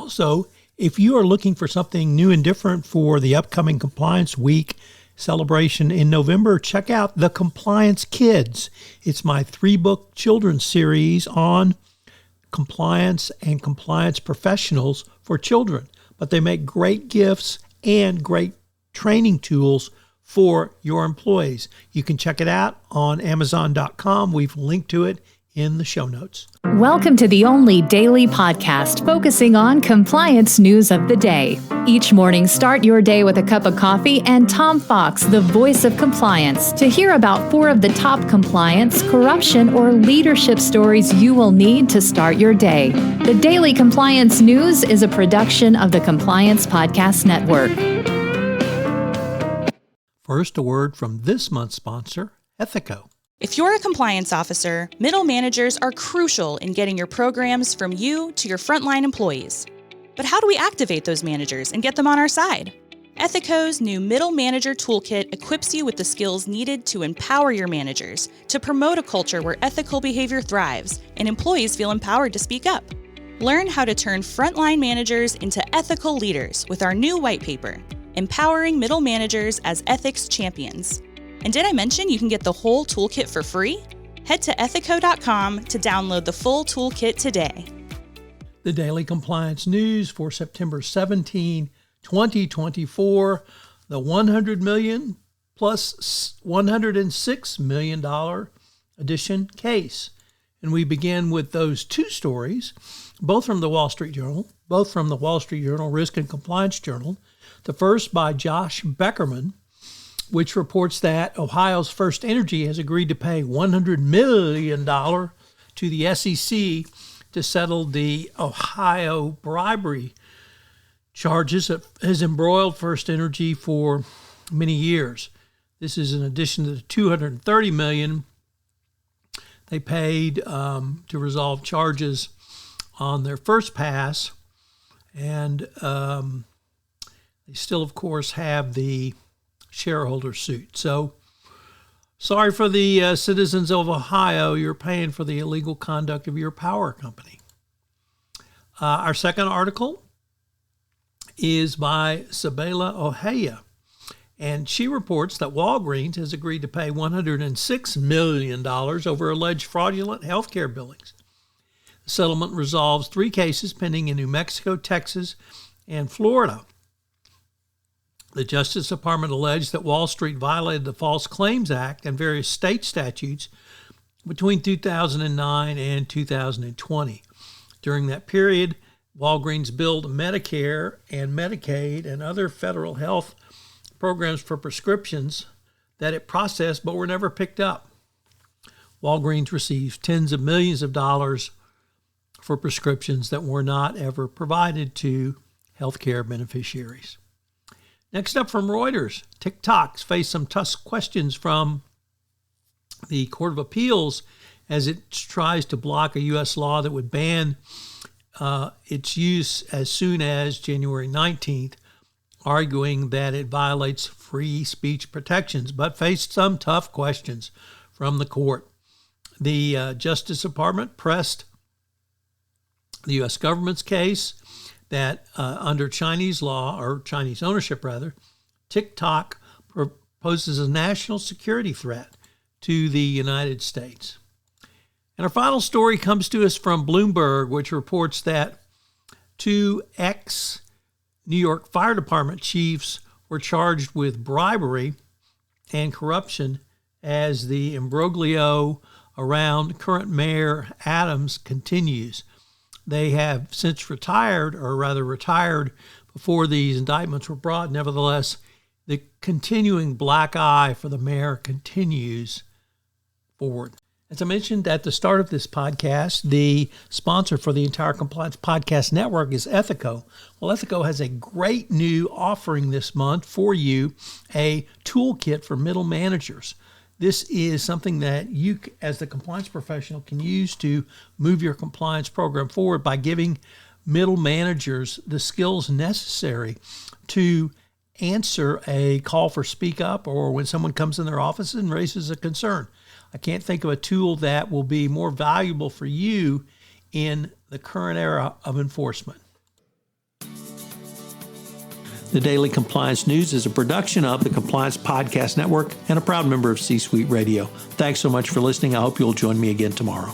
Also, if you are looking for something new and different for the upcoming Compliance Week celebration in November, check out The Compliance Kids. It's my 3-book children's series on compliance and compliance professionals for children. But they make great gifts and great training tools for your employees. You can check it out on Amazon.com. We've linked to it in the show notes. Welcome to the only daily podcast focusing on compliance news of the day. Each morning, start your day with a cup of coffee and Tom Fox, the voice of compliance, to hear about 4 of the top compliance, corruption, or leadership stories you will need to start your day. The Daily Compliance News is a production of the Compliance Podcast Network. First, a word from this month's sponsor, Ethico. If you're a compliance officer, middle managers are crucial in getting your programs from you to your frontline employees. But how do we activate those managers and get them on our side? Ethico's new Middle Manager Toolkit equips you with the skills needed to empower your managers, to promote a culture where ethical behavior thrives and employees feel empowered to speak up. Learn how to turn frontline managers into ethical leaders with our new white paper, Empowering Middle Managers as Ethics Champions. And did I mention you can get the whole toolkit for free? Head to ethico.com to download the full toolkit today. The Daily Compliance News for September 17, 2024, the $100 million plus $106 million edition case. And we begin with those 2 stories, both from the Wall Street Journal, Risk and Compliance Journal. The first by Josh Beckerman, which reports that Ohio's First Energy has agreed to pay $100 million to the SEC to settle the Ohio bribery charges that has embroiled First Energy for many years. This is in addition to the $230 million they paid to resolve charges on their first pass, and they still, of course, have the shareholder suit. So, sorry for the citizens of Ohio. You're paying for the illegal conduct of your power company. Our second article is by Sabela Ohaya, and she reports that Walgreens has agreed to pay $106 million over alleged fraudulent healthcare billings. The settlement resolves 3 cases pending in New Mexico, Texas, and Florida. The Justice Department alleged that Wall Street violated the False Claims Act and various state statutes between 2009 and 2020. During that period, Walgreens billed Medicare and Medicaid and other federal health programs for prescriptions that it processed but were never picked up. Walgreens received tens of millions of dollars for prescriptions that were not ever provided to healthcare beneficiaries. Next up from Reuters, TikTok's faced some tough questions from the Court of Appeals as it tries to block a U.S. law that would ban its use as soon as January 19th, arguing that it violates free speech protections, but faced some tough questions from the court. The Justice Department pressed the U.S. government's case that under Chinese law, or Chinese ownership rather, TikTok poses a national security threat to the United States. And our final story comes to us from Bloomberg, which reports that 2 ex-New York Fire Department chiefs were charged with bribery and corruption as the imbroglio around current Mayor Adams continues. They have since retired before these indictments were brought. Nevertheless, the continuing black eye for the mayor continues forward. As I mentioned at the start of this podcast, the sponsor for the entire Compliance Podcast Network is Ethico. Well, Ethico has a great new offering this month for you, a toolkit for middle managers. This is something that you, as the compliance professional, can use to move your compliance program forward by giving middle managers the skills necessary to answer a call for speak up or when someone comes in their office and raises a concern. I can't think of a tool that will be more valuable for you in the current era of enforcement. The Daily Compliance News is a production of the Compliance Podcast Network and a proud member of C-Suite Radio. Thanks so much for listening. I hope you'll join me again tomorrow.